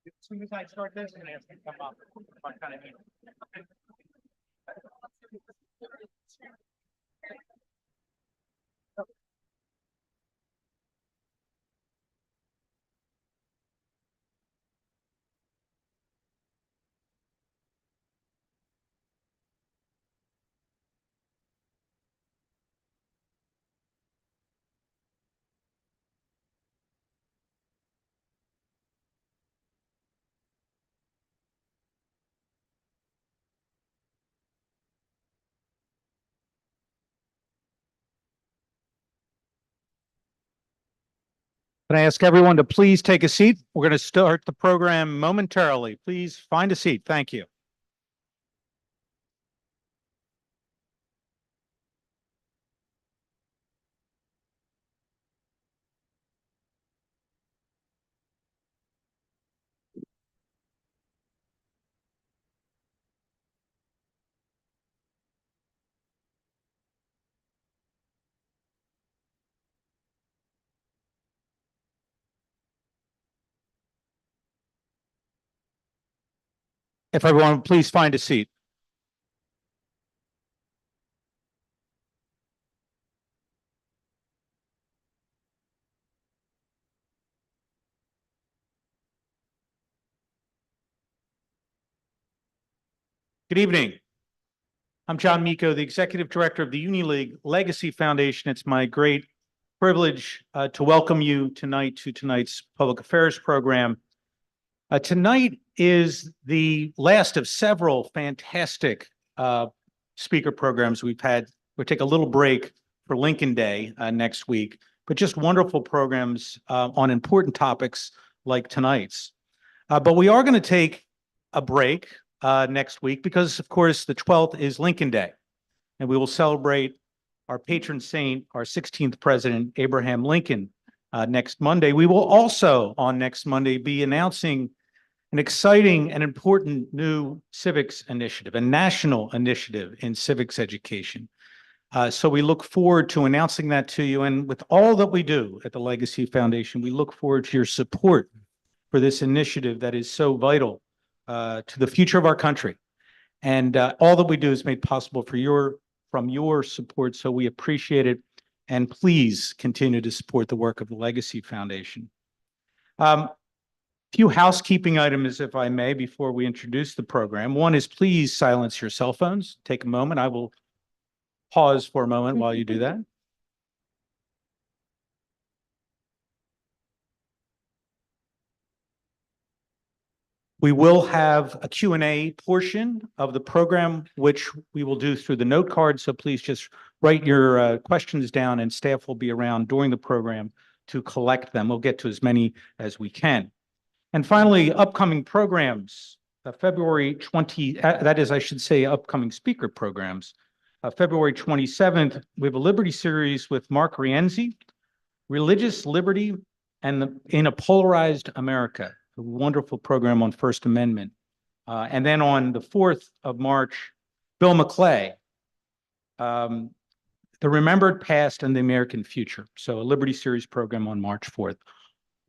As soon as I start this, I'm going to ask you to come up. I kind of need. Can I ask everyone to please take a seat? We're going to start the program momentarily. Please find a seat. Thank you. If everyone would please find a seat. Good evening. I'm John Miko, the Executive Director of the Union League Legacy Foundation. It's my great privilege to welcome you tonight to tonight's public affairs program. Tonight is the last of several fantastic speaker programs we've had. We'll take a little break for Lincoln Day next week, but just wonderful programs on important topics like tonight's. But we are going to take a break next week because, of course, the 12th is Lincoln Day, and we will celebrate our patron saint, our 16th president, Abraham Lincoln, next Monday. We will also, on next Monday, be announcing an exciting and important new civics initiative, a national initiative in civics education. So we look forward to announcing that to you. And with all that we do at the Legacy Foundation, we look forward to your support for this initiative that is so vital to the future of our country. And all that we do is made possible from your support. So we appreciate it. And please continue to support the work of the Legacy Foundation. Few housekeeping items, if I may, before we introduce the program. One is please silence your cell phones. Take a moment. I will pause for a moment while you do that. We will have a Q&A portion of the program, which we will do through the note card. So please just write your questions down, and staff will be around during the program to collect them. We'll get to as many as we can. And finally, upcoming programs, February 20, that is, I should say, upcoming speaker programs. February 27th, we have a Liberty series with Mark Rienzi, Religious Liberty in a Polarized America, a wonderful program on First Amendment. And then on the 4th of March, Bill McClay, The Remembered Past and the American Future. So a Liberty series program on March 4th.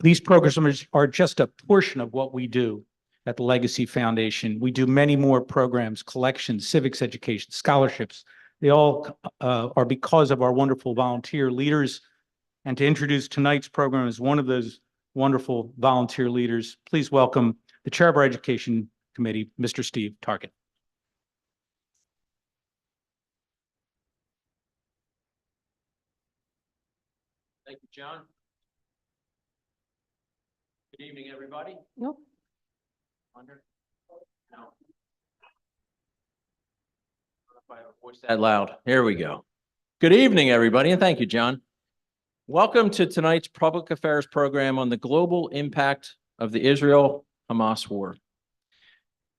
These programs are just a portion of what we do at the Legacy Foundation. We do many more programs, collections, civics education, scholarships. They all are because of our wonderful volunteer leaders. And to introduce tonight's program as one of those wonderful volunteer leaders, please welcome the Chair of our Education Committee, Mr. Steve Tarkett. Thank you, John. Good evening, everybody. Nope. Under? No. I don't know if I have a voice that loud. Here we go. Good evening, everybody, and thank you, John. Welcome to tonight's public affairs program on the global impact of the Israel-Hamas war.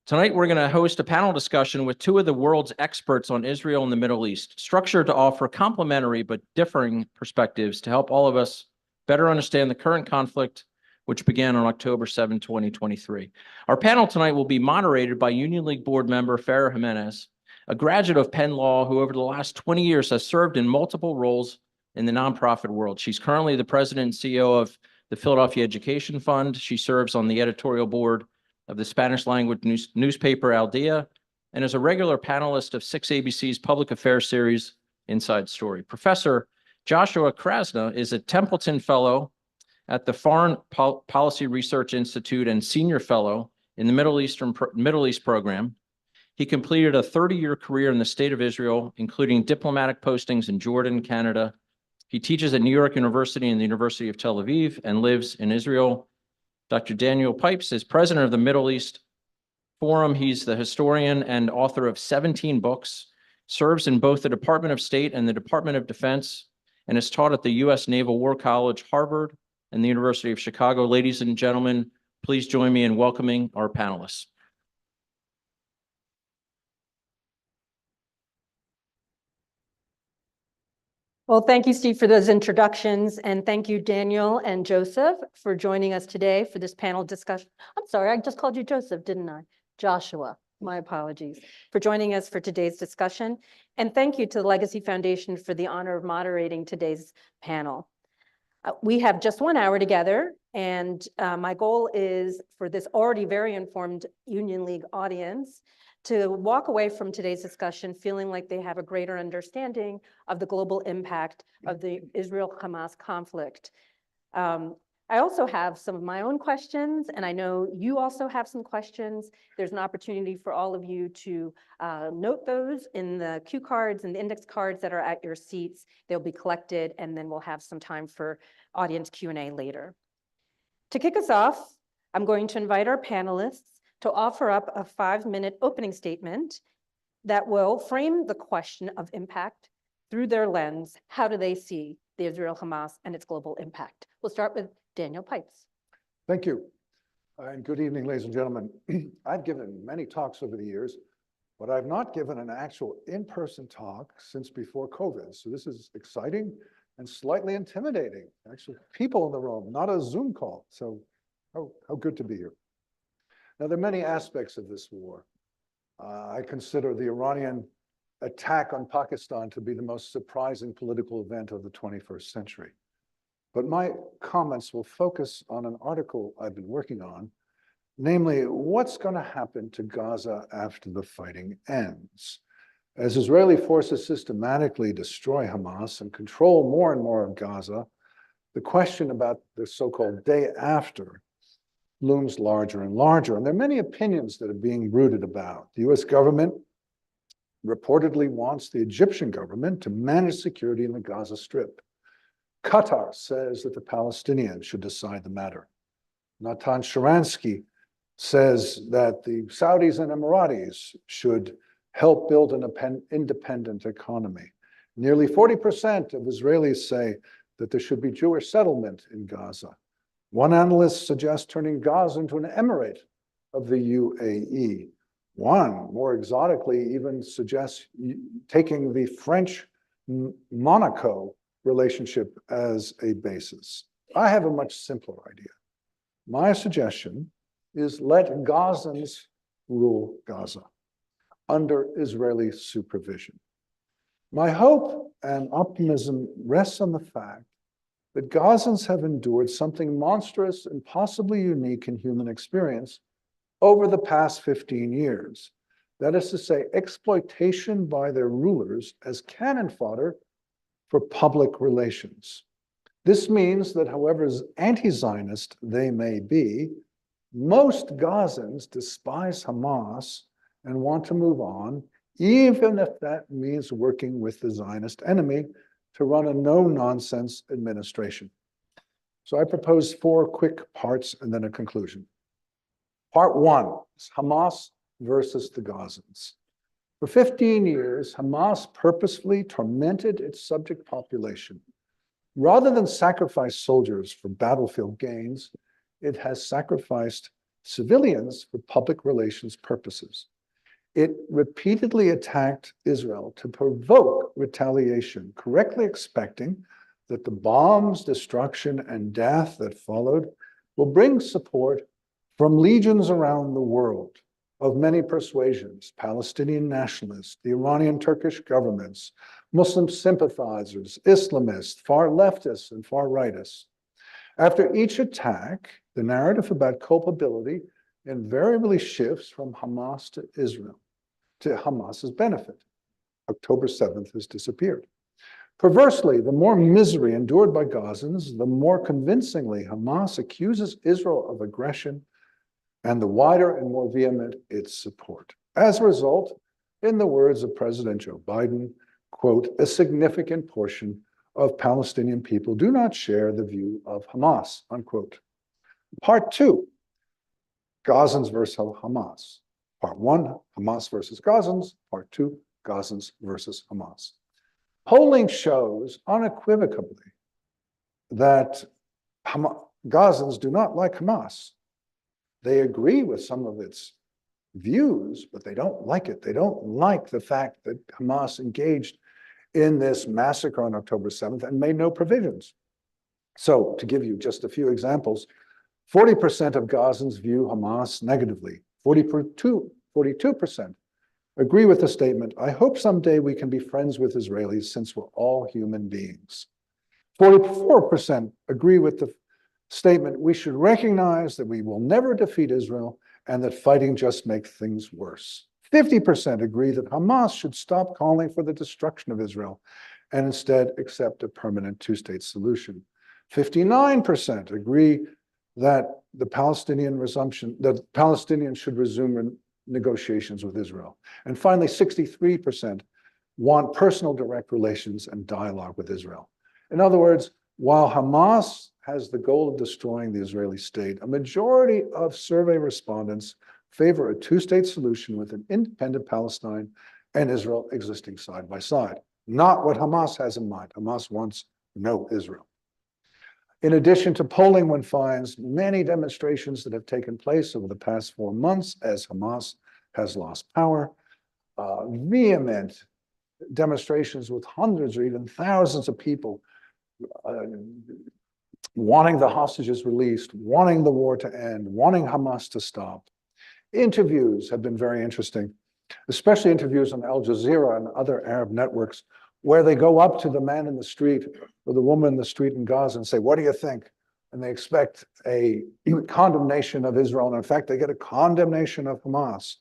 Tonight, we're going to host a panel discussion with two of the world's experts on Israel and the Middle East, structured to offer complementary but differing perspectives to help all of us better understand the current conflict, which began on October 7, 2023. Our panel tonight will be moderated by Union League board member Farah Jimenez, a graduate of Penn Law who over the last 20 years has served in multiple roles in the nonprofit world. She's currently the president and CEO of the Philadelphia Education Fund. She serves on the editorial board of the Spanish language newspaper Al Dia, and is a regular panelist of 6ABC's public affairs series, Inside Story. Professor Joshua Krasna is a Templeton Fellow at the Foreign Policy Research Institute and Senior Fellow in the Middle East program. He completed a 30-year career in the State of Israel, including diplomatic postings in Jordan, Canada. He teaches at New York University and the University of Tel Aviv and lives in Israel. Dr. Daniel Pipes is president of the Middle East Forum. He's the historian and author of 17 books, serves in both the Department of State and the Department of Defense, and is taught at the U.S. Naval War College, Harvard, and the University of Chicago. Ladies and gentlemen, please join me in welcoming our panelists. Well, thank you, Steve, for those introductions. And thank you, Daniel and Joseph, for joining us today for this panel discussion. I'm sorry, I just called you Joseph, didn't I? Joshua, my apologies, for joining us for today's discussion. And thank you to the Legacy Foundation for the honor of moderating today's panel. We have just 1 hour together, and my goal is for this already very informed Union League audience to walk away from today's discussion feeling like they have a greater understanding of the global impact of the Israel-Hamas conflict. I also have some of my own questions, and I know you also have some questions. There's an opportunity for all of you to note those in the cue cards and the index cards that are at your seats. They'll be collected, and then we'll have some time for audience Q&A later. To kick us off, I'm going to invite our panelists to offer up a 5-minute opening statement that will frame the question of impact through their lens. How do they see the Israel-Hamas and its global impact? We'll start with Daniel Pipes. Thank you. And good evening, ladies and gentlemen. I've given many talks over the years, but I've not given an actual in-person talk since before COVID. So this is exciting and slightly intimidating. Actually, people in the room, not a Zoom call. So how good to be here. Now, there are many aspects of this war. I consider the Iranian attack on Pakistan to be the most surprising political event of the 21st century. But my comments will focus on an article I've been working on, namely, what's going to happen to Gaza after the fighting ends? As Israeli forces systematically destroy Hamas and control more and more of Gaza, the question about the so-called day after looms larger and larger. And there are many opinions that are being bruited about. The US government reportedly wants the Egyptian government to manage security in the Gaza Strip. Qatar says that the Palestinians should decide the matter. Natan Sharansky says that the Saudis and Emiratis should help build an independent economy. Nearly 40% of Israelis say that there should be Jewish settlement in Gaza. One analyst suggests turning Gaza into an emirate of the UAE. One, more exotically, even suggests taking the French-Monaco relationship as a basis. I have a much simpler idea. My suggestion is let Gazans rule Gaza under Israeli supervision. My hope and optimism rests on the fact that Gazans have endured something monstrous and possibly unique in human experience over the past 15 years. That is to say, exploitation by their rulers as cannon fodder for public relations. This means that however anti-Zionist they may be, most Gazans despise Hamas and want to move on, even if that means working with the Zionist enemy to run a no-nonsense administration. So I propose 4 quick parts and then a conclusion. Part 1 is Hamas versus the Gazans. For 15 years, Hamas purposefully tormented its subject population. Rather than sacrifice soldiers for battlefield gains, it has sacrificed civilians for public relations purposes. It repeatedly attacked Israel to provoke retaliation, correctly expecting that the bombs, destruction, and death that followed will bring support from legions around the world of many persuasions, Palestinian nationalists, the Iranian Turkish governments, Muslim sympathizers, Islamists, far leftists, and far rightists. After each attack, the narrative about culpability invariably shifts from Hamas to Israel, to Hamas's benefit. October 7th has disappeared. Perversely, the more misery endured by Gazans, the more convincingly Hamas accuses Israel of aggression and the wider and more vehement its support. As a result, in the words of President Joe Biden, quote, a significant portion of Palestinian people do not share the view of Hamas, unquote. Part 2, Gazans versus Hamas. Part 1, Hamas versus Gazans. Part 2, Gazans versus Hamas. Polling shows unequivocally that Gazans do not like Hamas. They agree with some of its views, but they don't like it. They don't like the fact that Hamas engaged in this massacre on October 7th and made no provisions. So, to give you just a few examples, 40% of Gazans view Hamas negatively. 42% agree with the statement, I hope someday we can be friends with Israelis since we're all human beings. 44% agree with the statement, we should recognize that we will never defeat Israel and that fighting just makes things worse. 50% agree that Hamas should stop calling for the destruction of Israel and instead accept a permanent two-state solution. 59% agree that the Palestinians should resume negotiations with Israel. And finally, 63% want personal direct relations and dialogue with Israel. In other words, while Hamas has the goal of destroying the Israeli state, a majority of survey respondents favor a two-state solution with an independent Palestine and Israel existing side by side. Not what Hamas has in mind. Hamas wants no Israel. In addition to polling, one finds many demonstrations that have taken place over the past 4 months as Hamas has lost power, vehement demonstrations with hundreds or even thousands of people wanting the hostages released, wanting the war to end, wanting Hamas to stop. Interviews have been very interesting, especially interviews on Al Jazeera and other Arab networks, where they go up to the man in the street or the woman in the street in Gaza and say, what do you think? And they expect a condemnation of Israel. And in fact, they get a condemnation of Hamas.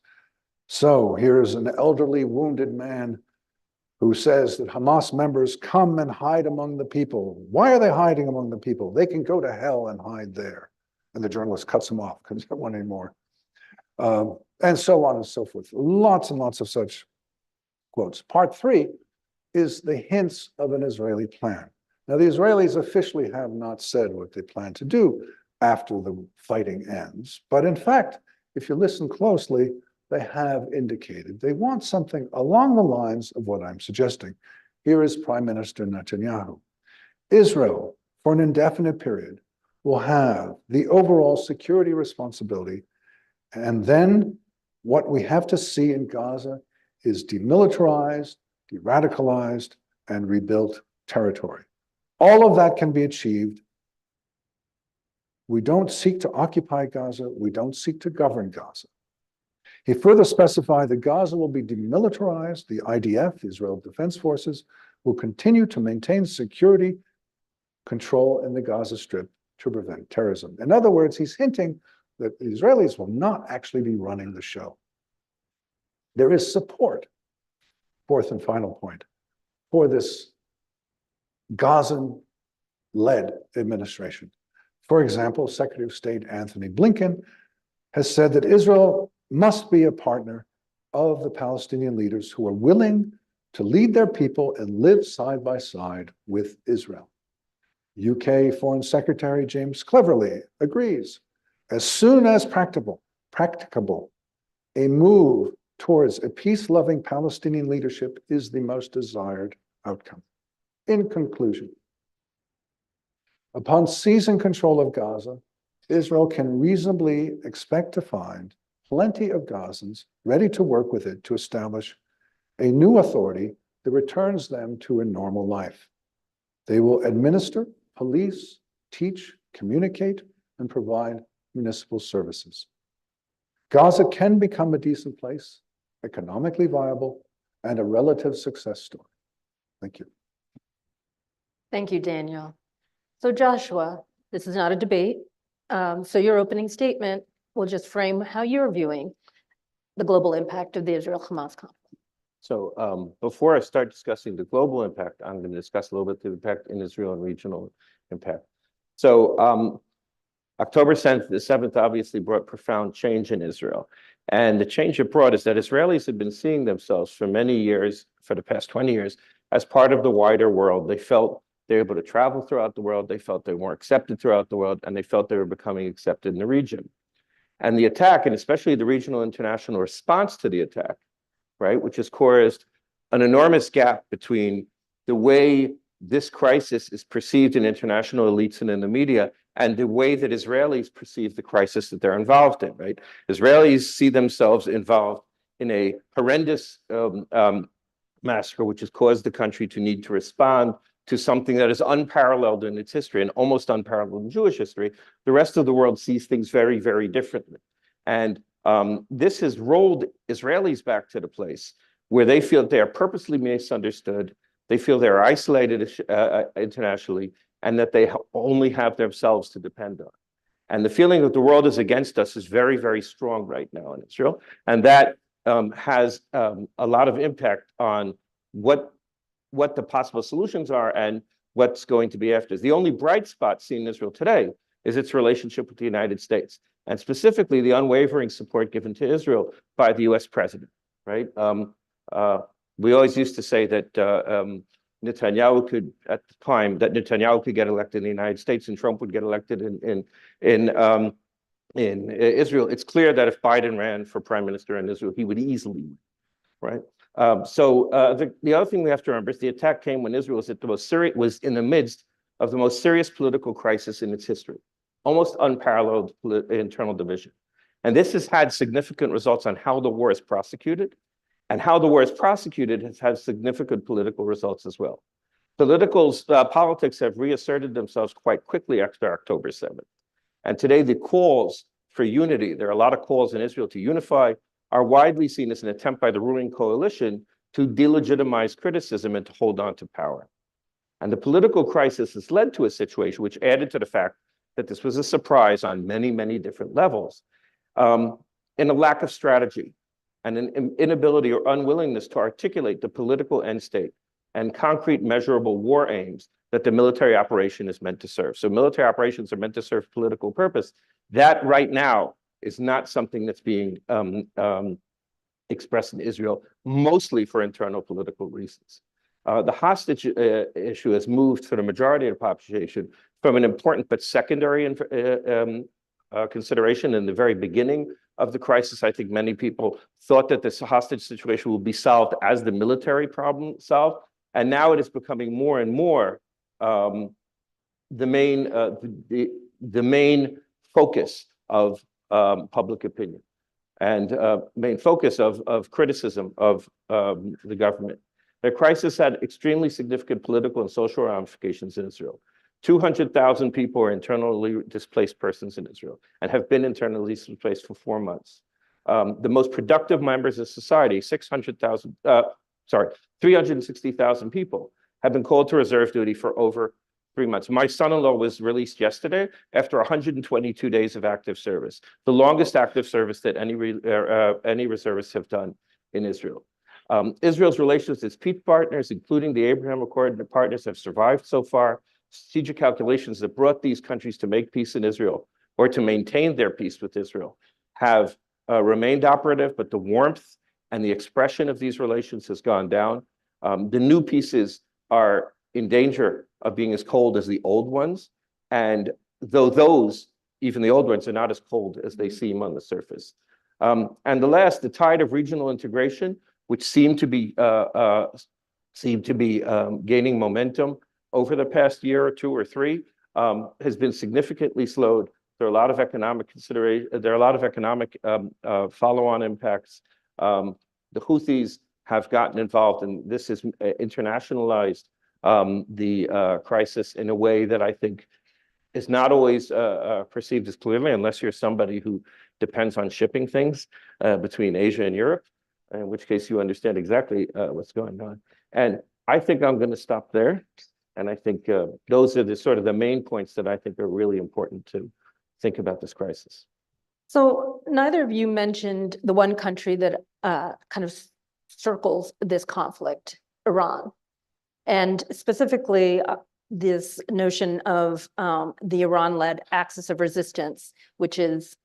So here's an elderly wounded man who says that Hamas members come and hide among the people. Why are they hiding among the people? They can go to hell and hide there. And the journalist cuts him off because he doesn't want any more. And so on and so forth. Lots and lots of such quotes. Part 3 is the hints of an Israeli plan. Now, the Israelis officially have not said what they plan to do after the fighting ends. But in fact, if you listen closely, they have indicated they want something along the lines of what I'm suggesting. Here is Prime Minister Netanyahu. Israel, for an indefinite period, will have the overall security responsibility. And then what we have to see in Gaza is demilitarized, de-radicalized, and rebuilt territory. All of that can be achieved. We don't seek to occupy Gaza. We don't seek to govern Gaza. He further specified that Gaza will be demilitarized. The IDF, the Israel Defense Forces, will continue to maintain security control in the Gaza Strip to prevent terrorism. In other words, he's hinting that the Israelis will not actually be running the show. There is support, fourth and final point, for this Gazan-led administration. For example, Secretary of State Anthony Blinken has said that Israel must be a partner of the Palestinian leaders who are willing to lead their people and live side by side with Israel. UK Foreign Secretary James Cleverly agrees. As soon as practicable, a move towards a peace-loving Palestinian leadership is the most desired outcome. In conclusion, upon seizing control of Gaza, Israel can reasonably expect to find plenty of Gazans ready to work with it to establish a new authority that returns them to a normal life. They will administer, police, teach, communicate, and provide municipal services. Gaza can become a decent place, economically viable, and a relative success story. Thank you. Thank you, Daniel. So Joshua, this is not a debate. So your opening statement will just frame how you're viewing the global impact of the Israel-Hamas conflict. So before I start discussing the global impact, I'm going to discuss a little bit the impact in Israel and regional impact. So October 7th obviously brought profound change in Israel. And the change it brought is that Israelis had been seeing themselves for many years, for the past 20 years, as part of the wider world. They felt they were able to travel throughout the world. They felt they were accepted throughout the world, and they felt they were becoming accepted in the region. And the attack, and especially the regional international response to the attack, right, which has caused an enormous gap between the way this crisis is perceived in international elites and in the media and the way that Israelis perceive the crisis that they're involved in, right? Israelis see themselves involved in a horrendous massacre, which has caused the country to need to respond to something that is unparalleled in its history and almost unparalleled in Jewish history. The rest of the world sees things very, very differently. And this has rolled Israelis back to the place where they feel they are purposely misunderstood, they feel they're isolated internationally, and that they only have themselves to depend on. And the feeling that the world is against us is very, very strong right now in Israel. And that has a lot of impact on what the possible solutions are and what's going to be after. The only bright spot seen in Israel today is its relationship with the United States, and specifically the unwavering support given to Israel by the US president, right? We always used to say that Netanyahu could, at the time, that Netanyahu could get elected in the United States and Trump would get elected in Israel. It's clear that if Biden ran for prime minister in Israel, he would easily win, right? The other thing we have to remember is the attack came when Israel was at the most serious, was in the midst of the most serious political crisis in its history, almost unparalleled internal division. And this has had significant results on how the war is prosecuted, and how the war is prosecuted has had significant political results as well. Politics have reasserted themselves quite quickly after October 7th. And today the calls for unity, there are a lot of calls in Israel to unify, are widely seen as an attempt by the ruling coalition to delegitimize criticism and to hold on to power. And the political crisis has led to a situation which added to the fact that this was a surprise on many, many different levels, in a lack of strategy and an inability or unwillingness to articulate the political end state and concrete measurable war aims that the military operation is meant to serve. So military operations are meant to serve political purpose. That right now is not something that's being expressed in Israel, mostly for internal political reasons. The hostage issue has moved for the majority of the population from an important but secondary consideration in the very beginning of the crisis. I think many people thought that this hostage situation would be solved as the military problem solved, and now it is becoming more and more the main focus of public opinion and main focus of criticism of the government. The crisis had extremely significant political and social ramifications in Israel. 200,000 people are internally displaced persons in Israel and have been internally displaced for 4 months. The most productive members of society, 360,000 people, have been called to reserve duty for over 3 months. My son-in-law was released yesterday after 122 days of active service, the longest active service that any reservists have done in Israel. Israel's relations with its peace partners, including the Abraham Accord partners, have survived so far. Strategic calculations that brought these countries to make peace in Israel or to maintain their peace with Israel have remained operative, but the warmth and the expression of these relations has gone down. The new pieces are in danger of being as cold as the old ones. And though those, even the old ones, are not as cold as they seem on the surface. And the tide of regional integration, which seemed to be gaining momentum over the past year or 2 or 3, has been significantly slowed. There are a lot of economic consideration. There are a lot of economic follow-on impacts. The Houthis have gotten involved, and this has internationalized the crisis in a way that I think is not always perceived as clearly, unless you're somebody who depends on shipping things between Asia and Europe, in which case you understand exactly what's going on. And I think I'm going to stop there. And I think those are the main points that I think are really important to think about this crisis. So neither of you mentioned the one country that kind of circles this conflict, Iran. And specifically, this notion of the Iran-led axis of resistance, which is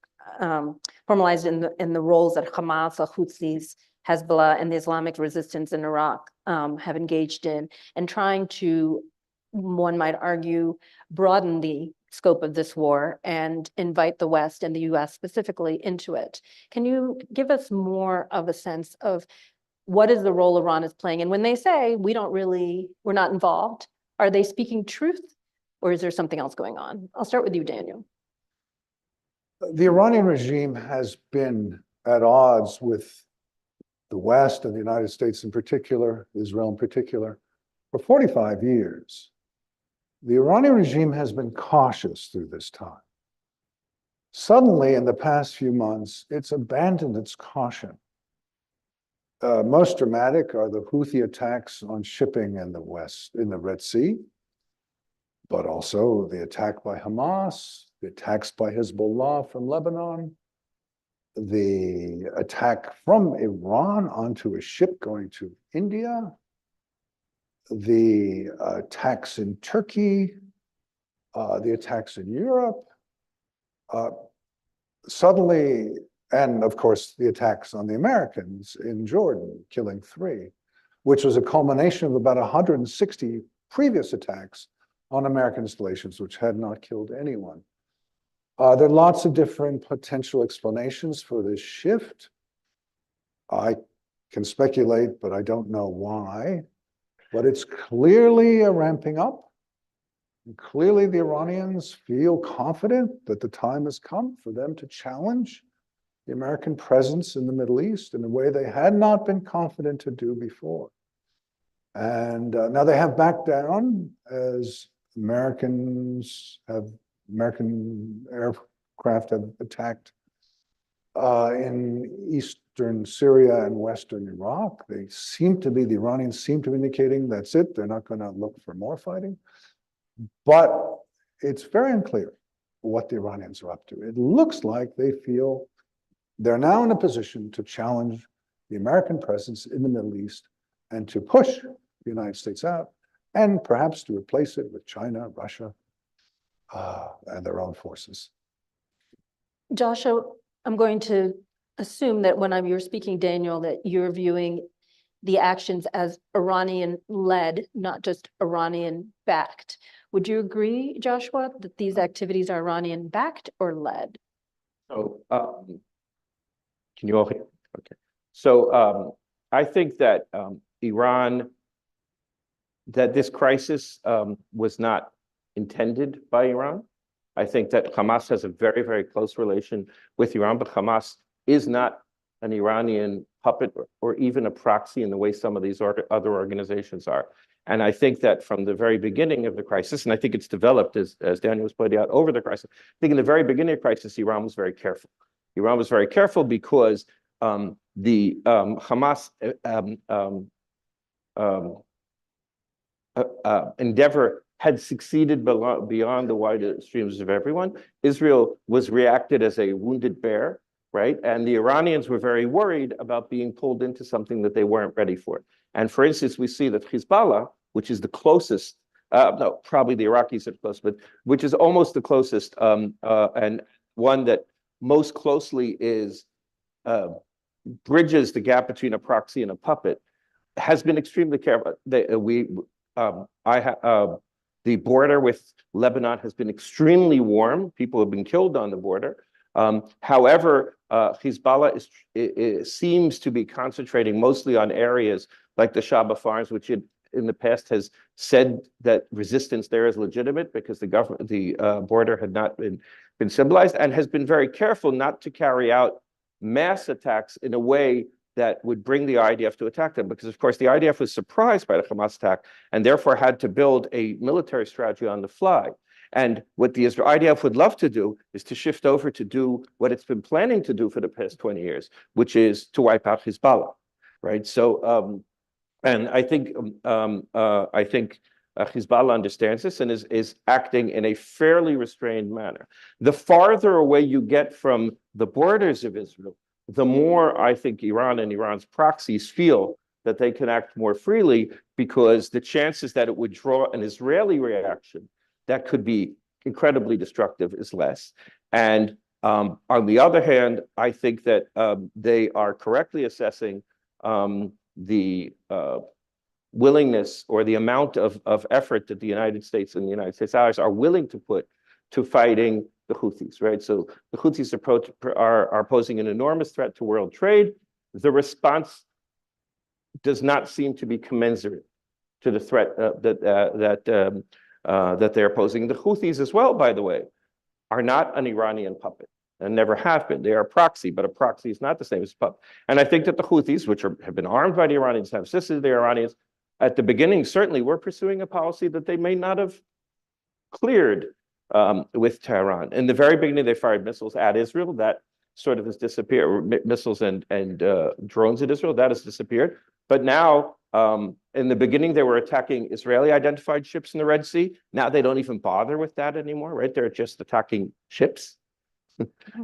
formalized in the roles that Hamas, the Houthis, Hezbollah, and the Islamic resistance in Iraq have engaged in, and trying to, one might argue, broaden the scope of this war and invite the West and the US specifically into it. Can you give us more of a sense of what is the role Iran is playing? And when they say we're not involved, are they speaking truth, or is there something else going on? I'll start with you, Daniel. The Iranian regime has been at odds with the West and the United States in particular, Israel in particular, for 45 years. The Iranian regime has been cautious through this time. Suddenly, in the past few months, it's abandoned its caution. Most dramatic are the Houthi attacks on shipping in the West, in the Red Sea, but also the attack by Hamas, the attacks by Hezbollah from Lebanon, the attack from Iran onto a ship going to India, the attacks in Turkey, the attacks in Europe, suddenly, and of course, the attacks on the Americans in Jordan, killing 3, which was a culmination of about 160 previous attacks on American installations, which had not killed anyone. There are lots of different potential explanations for this shift. I can speculate, but I don't know why. But it's clearly a ramping up. And clearly, the Iranians feel confident that the time has come for them to challenge the American presence in the Middle East in a way they had not been confident to do before. And now they have backed down as American aircraft have attacked in eastern Syria and western Iraq. The Iranians seem to be indicating that's it. They're not going to look for more fighting. But it's very unclear what the Iranians are up to. It looks like they feel they're now in a position to challenge the American presence in the Middle East and to push the United States out, and perhaps to replace it with China, Russia, and their own forces. Joshua, I'm going to assume that when you're speaking, Daniel, that you're viewing the actions as Iranian-led, not just Iranian-backed. Would you agree, Joshua, that these activities are Iranian-backed or led? So, can you all hear? Okay. So, I think that that this crisis was not intended by Iran. I think that Hamas has a very, very close relation with Iran, but Hamas is not an Iranian puppet or even a proxy in the way some of these other organizations are. And I think that from the very beginning of the crisis, and I think it's developed as Daniel was pointing out over the crisis, I think in the very beginning of the crisis, Iran was very careful. Iran was very careful because the Hamas endeavor had succeeded beyond the widest streams of everyone. Israel was reacted as a wounded bear, right? And the Iranians were very worried about being pulled into something that they weren't ready for. And for instance, we see that Hezbollah, which is the closest, no, probably the Iraqis are close, but which is almost the closest, and one that most closely bridges the gap between a proxy and a puppet, has been extremely careful. The border with Lebanon has been extremely warm. People have been killed on the border. However, Hezbollah seems to be concentrating mostly on areas like the Shaba Farms, which it in the past has said that resistance there is legitimate because the border had not been civilized, and has been very careful not to carry out mass attacks in a way that would bring the IDF to attack them, because of course the IDF was surprised by the Hamas attack and therefore had to build a military strategy on the fly. And what the IDF would love to do is to shift over to do what it's been planning to do for the past 20 years, which is to wipe out Hezbollah, right? So, and I think Hezbollah understands this and is acting in a fairly restrained manner. The farther away you get from the borders of Israel, the more I think Iran and Iran's proxies feel that they can act more freely, because the chances that it would draw an Israeli reaction that could be incredibly destructive is less. And on the other hand, I think that they are correctly assessing the willingness or the amount of effort that the United States and the United States allies are willing to put to fighting the Houthis, right? So the Houthis are posing an enormous threat to world trade. The response does not seem to be commensurate to the threat that they're posing. The Houthis as well, by the way, are not an Iranian puppet and never have been. They are a proxy, but a proxy is not the same as a puppet. And I think that the Houthis, which have been armed by the Iranians, have assisted the Iranians, at the beginning certainly were pursuing a policy that they may not have cleared with Tehran. In the very beginning, they fired missiles at Israel. That sort of has disappeared. Missiles and drones at Israel, that has disappeared. But now, in the beginning, they were attacking Israeli-identified ships in the Red Sea. Now they don't even bother with that anymore, right? They're just attacking ships.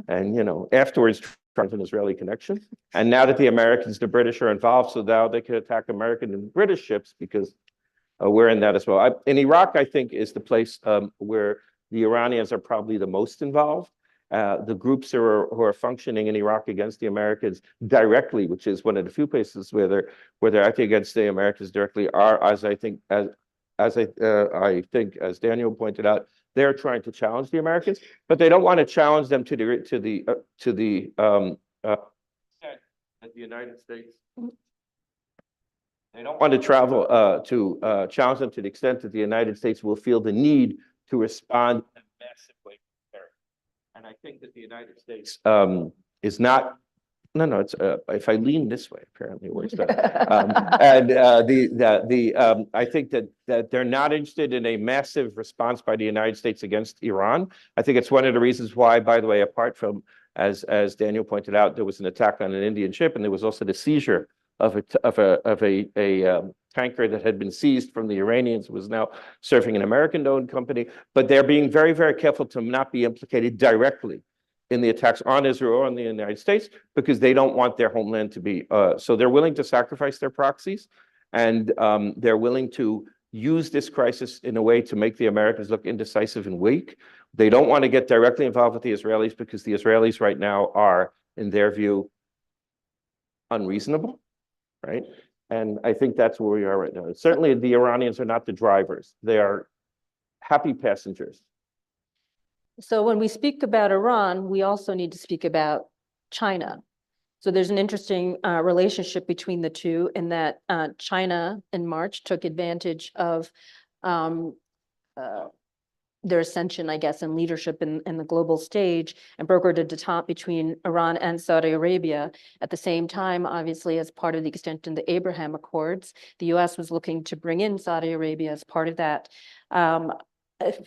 And, you know, afterwards, trying an Israeli connection. And now that the Americans, the British are involved, so now they can attack American and British ships because we're in that as well. In Iraq, I think, is the place where the Iranians are probably the most involved. The groups who are functioning in Iraq against the Americans directly, which is one of the few places where they're acting against the Americans directly, are, as I think, as Daniel pointed out, they're trying to challenge the Americans, but they don't want to challenge them to the extent that the United States. They don't want to challenge them to the extent that the United States will feel the need to respond in a massive way to terror. And I think that the United States is not. No, it's if I lean this way, apparently it works better. I think that they're not interested in a massive response by the United States against Iran. I think it's one of the reasons why, by the way, apart from, as Daniel pointed out, there was an attack on an Indian ship, and there was also the seizure of a tanker that had been seized from the Iranians, was now serving an American-owned company. But they're being very, very careful to not be implicated directly in the attacks on Israel or on the United States, because they don't want their homeland to be. So they're willing to sacrifice their proxies, and they're willing to use this crisis in a way to make the Americans look indecisive and weak. They don't want to get directly involved with the Israelis, because the Israelis right now are, in their view, unreasonable, right? And I think that's where we are right now. Certainly the Iranians are not the drivers. They are happy passengers. So when we speak about Iran, we also need to speak about China. So there's an interesting relationship between the two, in that China in March took advantage of their ascension, I guess, and leadership in the global stage, and brokered a detente between Iran and Saudi Arabia. At the same time, obviously, as part of the extension of the Abraham Accords, the US was looking to bring in Saudi Arabia as part of that.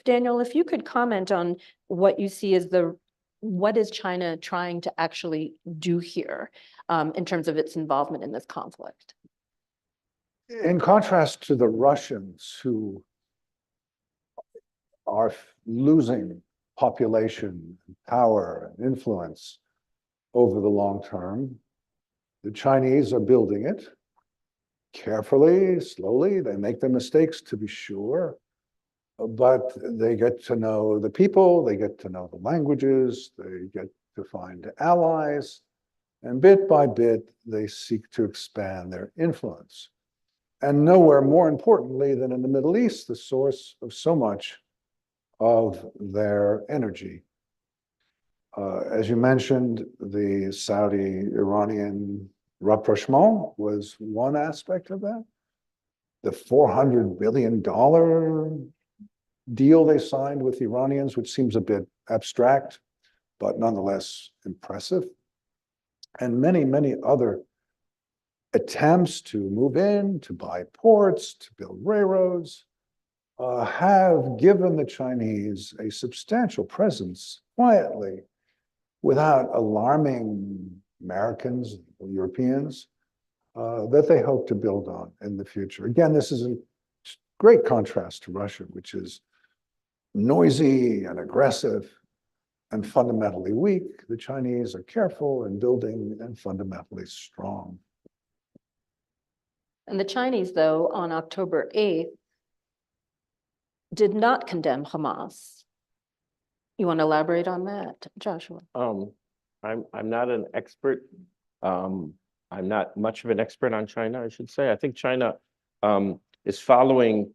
Daniel, if you could comment on what you see as what is China trying to actually do here in terms of its involvement in this conflict? In contrast to the Russians, who are losing population, power, and influence over the long term, the Chinese are building it carefully, slowly. They make their mistakes, to be sure, but they get to know the people, they get to know the languages, they get to find allies, and bit by bit, they seek to expand their influence. And nowhere more importantly than in the Middle East, the source of so much of their energy. As you mentioned, the Saudi-Iranian rapprochement was one aspect of that. The $400 billion deal they signed with the Iranians, which seems a bit abstract, but nonetheless impressive. And many, many other attempts to move in, to buy ports, to build railroads, have given the Chinese a substantial presence quietly, without alarming Americans or Europeans, that they hope to build on in the future. Again, this is great contrast to Russia, which is noisy and aggressive and fundamentally weak. The Chinese are careful and building and fundamentally strong. And the Chinese, though, on October 8th, did not condemn Hamas. You want to elaborate on that, Joshua? I'm not an expert. I'm not much of an expert on China, I should say. I think China is following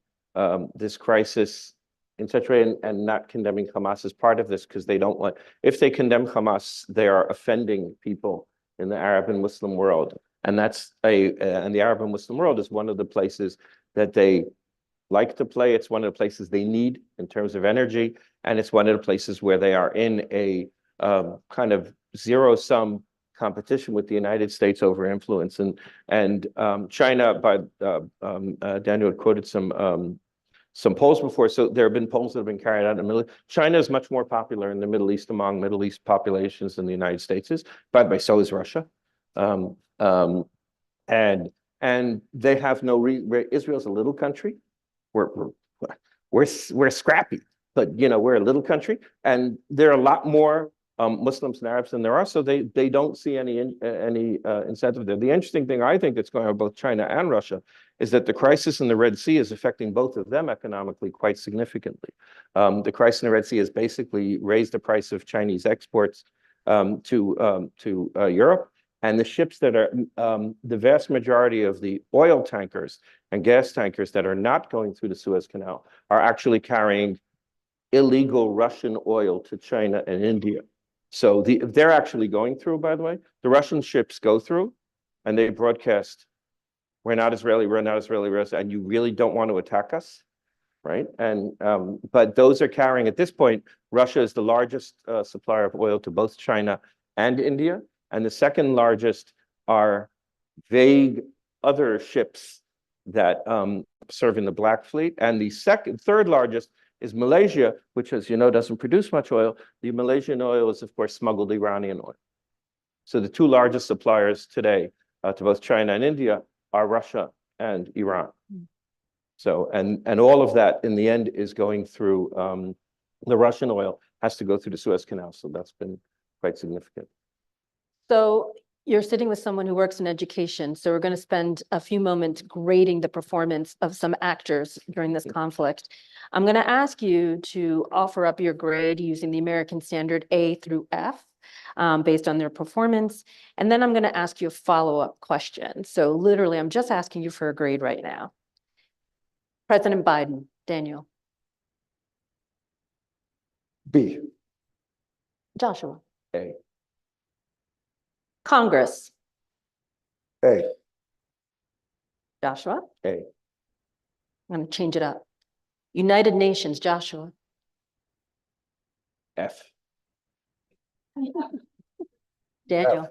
this crisis in such a way and not condemning Hamas as part of this because they don't want, if they condemn Hamas, they are offending people in the Arab and Muslim world. And and the Arab and Muslim world is one of the places that they like to play. It's one of the places they need in terms of energy. And it's one of the places where they are in a kind of zero-sum competition with the United States over influence. And China, Daniel had quoted some polls before. So there have been polls that have been carried out in the Middle East. China is much more popular in the Middle East among Middle East populations than the United States is. By the way, so is Russia. And they have no Israel's a little country. We're scrappy, but we're a little country, and there are a lot more Muslims and Arabs than there are, so they don't see any incentive there. The interesting thing I think that's going on both China and Russia is that the crisis in the Red Sea is affecting both of them economically quite significantly. The crisis in the Red Sea has basically raised the price of Chinese exports to Europe. And the ships that are, the vast majority of the oil tankers and gas tankers that are not going through the Suez Canal are actually carrying illegal Russian oil to China and India. So they're actually going through, by the way. The Russian ships go through and they broadcast, we're not Israeli, and you really don't want to attack us, right? And but those are carrying, at this point, Russia is the largest supplier of oil to both China and India. And the second largest are vague other ships that serve in the Black Fleet. And the third largest is Malaysia, which, as you know, doesn't produce much oil. The Malaysian oil is, of course, smuggled Iranian oil. So the two largest suppliers today to both China and India are Russia and Iran. So, and all of that in the end is going through, the Russian oil has to go through the Suez Canal. So that's been quite significant. So you're sitting with someone who works in education. So we're going to spend a few moments grading the performance of some actors during this conflict. I'm going to ask you to offer up your grade using the American standard A through F based on their performance. And then I'm going to ask you a follow-up question. So literally, I'm just asking you for a grade right now. President Biden, Daniel. B. Joshua. A. Congress. A. Joshua. A. I'm going to change it up. United Nations, Joshua. F. Daniel.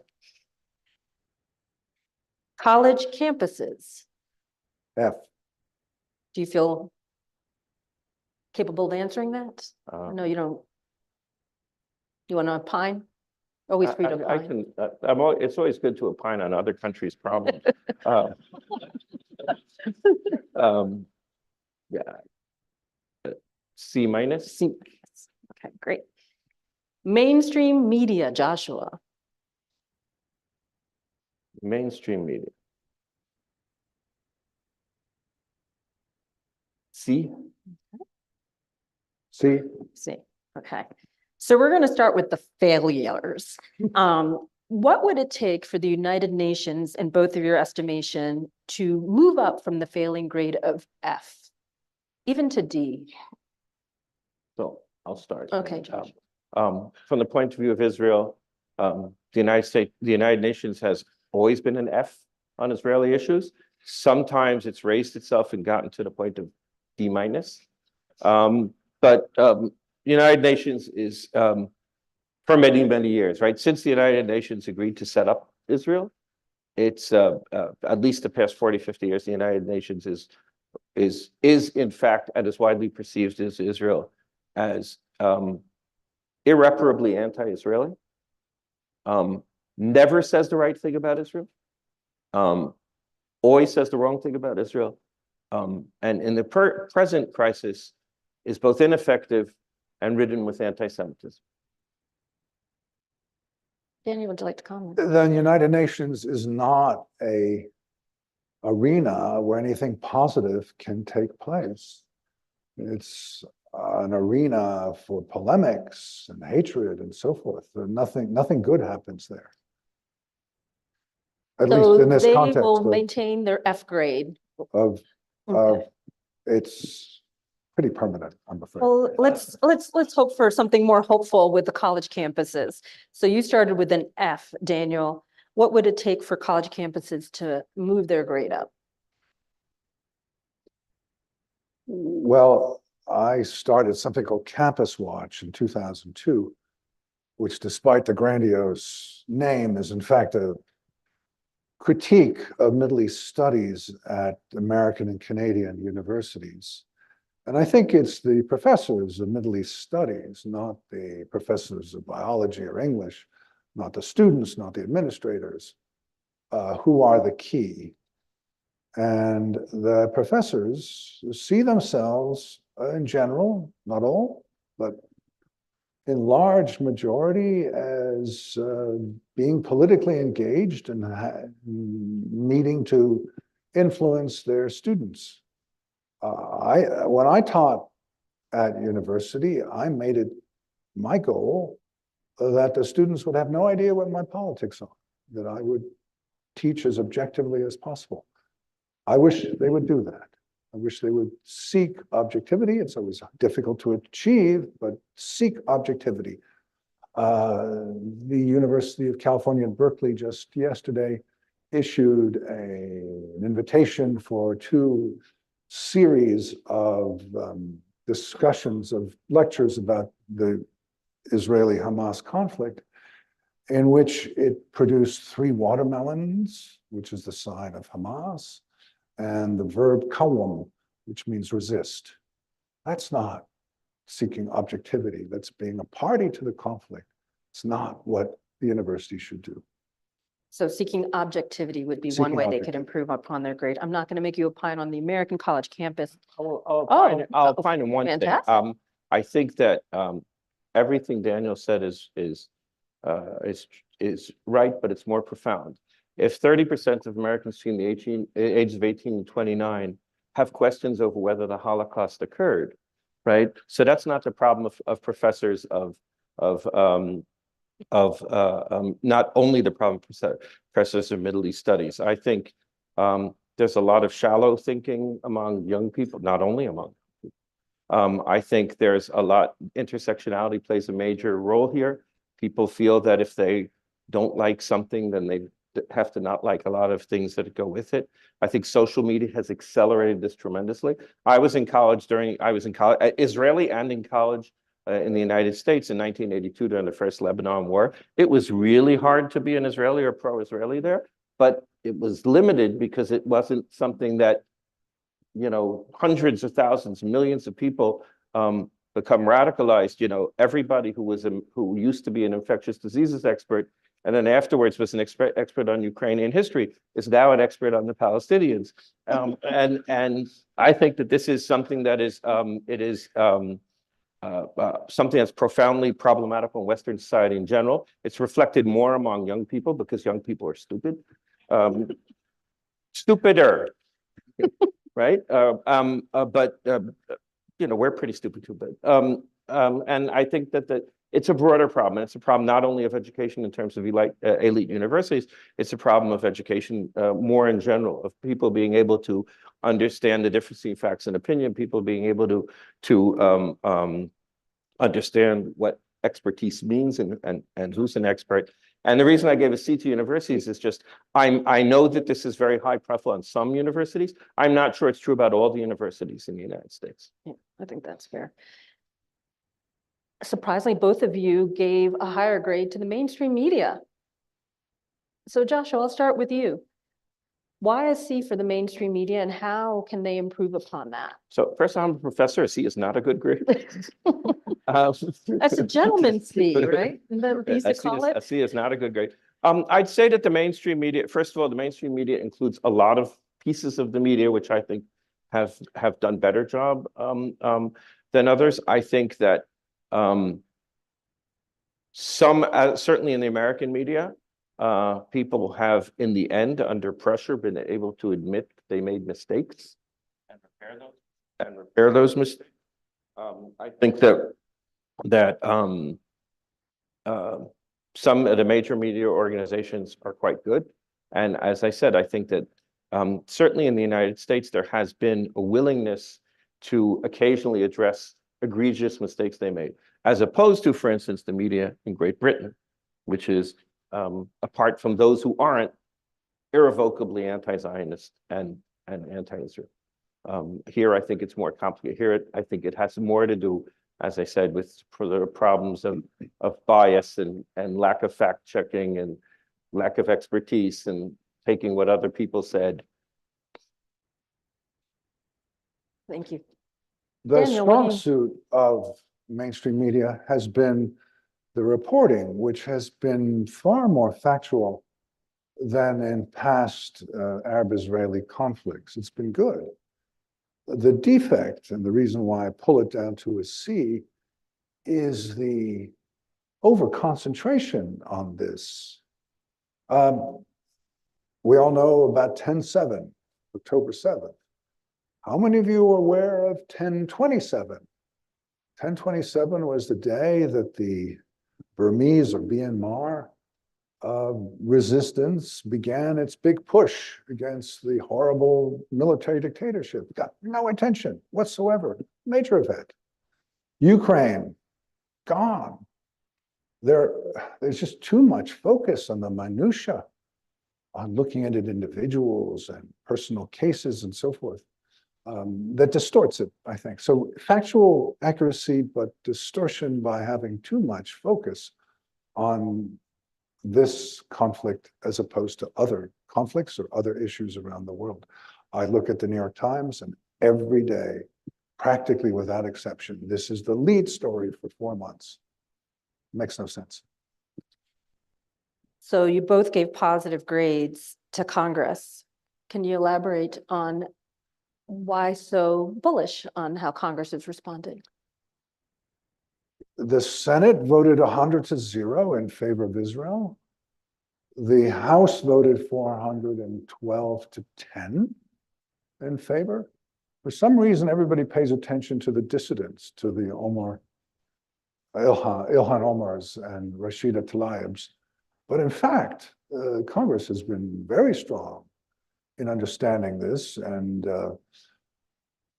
College campuses. F. Do you feel capable of answering that? No, you don't. You want to opine? Always free to opine. It's always good to opine on other countries' problems. Yeah. C minus. C. Okay, great. Mainstream media, Joshua. Mainstream media. C. C. C. Okay. So we're going to start with the failures. What would it take for the United Nations, in both of your estimation, to move up from the failing grade of F, even to D? So I'll start. Okay, Josh. From the point of view of Israel, the United Nations has always been an F on Israeli issues. Sometimes it's raised itself and gotten to the point of D minus. But the United Nations is for many, many years, right? Since the United Nations agreed to set up Israel, it's at least the past 40, 50 years, the United Nations is in fact, and is widely perceived as Israel as irreparably anti-Israeli, never says the right thing about Israel, always says the wrong thing about Israel, And in the present crisis is both ineffective and ridden with anti-Semitism. Daniel, would you like to comment? The United Nations is not a arena where anything positive can take place. It's an arena for polemics and hatred and so forth. Nothing good happens there. At least in this So they context will maintain their F grade. of Okay. it's pretty permanent, I'm afraid. Well, let's hope for something more hopeful with the college campuses. So you started with an F, Daniel. What would it take for college campuses to move their grade up? Well, I started something called Campus Watch in 2002, which despite the grandiose name is in fact a critique of Middle East studies at American and Canadian universities. And I think it's the professors of Middle East studies, not the professors of biology or English, not the students, not the administrators, who are the key. And the professors see themselves in general, not all, but in large majority as being politically engaged and needing to influence their students. When I taught at university, I made it my goal that the students would have no idea what my politics are, that I would teach as objectively as possible. I wish they would do that. I wish they would seek objectivity. It's always difficult to achieve, but seek objectivity. The University of California at Berkeley just yesterday issued an invitation for 2 series of discussions of lectures about the Israeli-Hamas conflict, in which it produced 3 watermelons, which is the sign of Hamas, and the verb kawam, which means resist. That's not seeking objectivity. That's being a party to the conflict. It's not what the university should do. So seeking objectivity would be one Seeking way they could objectivity. improve upon their grade. I'm not going to make you opine on the American college campus. I'll Oh, find in one thing. fantastic. I think that everything Daniel said is right, but it's more profound. If 30% of Americans between the ages of 18 and 29 have questions over whether the Holocaust occurred, right? So that's not the problem of professors of not only the problem of professors of Middle East studies. I think there's a lot of shallow thinking among young people, not only among people. I think there's a lot, intersectionality plays a major role here. People feel that if they don't like something, then they have to not like a lot of things that go with it. I think social media has accelerated this tremendously. I was in college, Israeli and in college in the United States in 1982 during the first Lebanon War. It was really hard to be an Israeli or pro-Israeli there, but it was limited because it wasn't something that, you know, hundreds of thousands, millions of people become radicalized. You know, everybody who used to be an infectious diseases expert and then afterwards was an expert on Ukrainian history is now an expert on the Palestinians. And I think that this is something that is something that's profoundly problematical in Western society in general. It's reflected more among young people because young people are stupid, stupider, right? But you know, we're pretty stupid too. But and I think that it's a broader problem. It's a problem not only of education in terms of elite universities. It's a problem of education more in general, of people being able to understand the difference between facts and opinion, people being able to understand what expertise means and who's an expert. And the reason I gave a C to universities is just, I know that this is very high profile in some universities. I'm not sure it's true about all the universities in the United States. Yeah, I think that's fair. Surprisingly, both of you gave a higher grade to the mainstream media. So Joshua, I'll start with you. Why a C for the mainstream media and how can they improve upon that? So first, I'm a professor. A C is not a good grade. That's a gentleman's C, right? Isn't that what they used to call A it? C is not a good grade. I'd say that the mainstream media, first of all, the mainstream media includes a lot of pieces of the media, which I think have done better job than others. I think that some, certainly in the American media, people have, in the end, under pressure, been able to admit they made mistakes and repair those mistakes. I think that some of the major media organizations are quite good. And as I said, I think that certainly in the United States, there has been a willingness to occasionally address egregious mistakes they made, as opposed to, for instance, the media in Great Britain, which is, apart from those who aren't, irrevocably anti-Zionist and anti-Israel. Here, I think it's more complicated. Here, I think it has more to do, as I said, with the problems of bias and lack of fact checking and lack of expertise and taking what other people said. Thank you. The Daniel, what do strong you- suit of mainstream media has been the reporting, which has been far more factual than in past Arab-Israeli conflicts. It's been good. The defect, and the reason why I pull it down to a C, is the over-concentration on this. We all know about 10/7, October 7th. How many of you are aware of 10/27? 10/27 was the day that the Burmese or Myanmar resistance began its big push against the horrible military dictatorship. Got no attention whatsoever. Major event. Ukraine, gone. There's just too much focus on the minutia, on looking at individuals and personal cases and so forth. That distorts it, I think. So factual accuracy, but distortion by having too much focus on this conflict as opposed to other conflicts or other issues around the world. I look at the New York Times, and every day, practically without exception, this is the lead story for 4 months. Makes no sense. So you both gave positive grades to Congress. Can you elaborate on why so bullish on how Congress is responding? The Senate voted 100-0 in favor of Israel. The House voted 412-10 in favor. For some reason, everybody pays attention to the dissidents, to the Ilhan Omar's and Rashida Tlaib's. But in fact, Congress has been very strong in understanding this. And